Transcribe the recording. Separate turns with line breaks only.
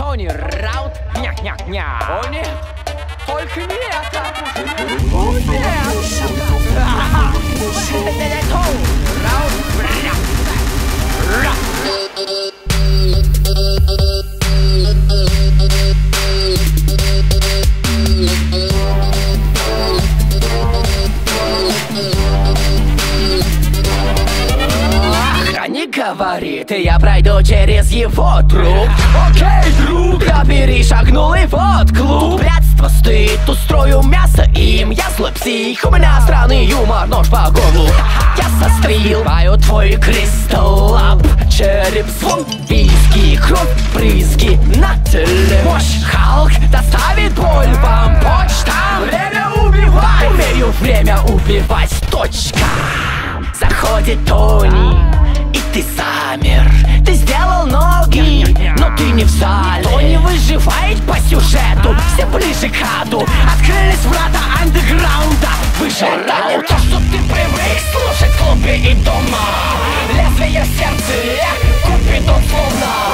Тони Раут, ня-ня-ня. О нет, только не это. О нет. Тони Раут, Охранник говорит, и я пройду через его труп. Окей, друг, я перешагнул и вот клуб. Братство стоит, устрою мясо им. Я злой псих, у меня странный юмор, нож по горлу. Я сострил, пою твой кристалл лап. Череп, звон, виски, кровь, брызги на теле. Мощь, Халк доставит боль вам почтам. Время убивать, умею время убивать, точка. Заходит Тони, и ты замер. Ты сделал ноги, но ты не в зале. Тони выживает по сюжету, все ближе к аду. Открылись врата андеграунда, вышел Раут. Это не то, что ты привык слушать в клубе и дома. Лезвие в сердце, Купидон словно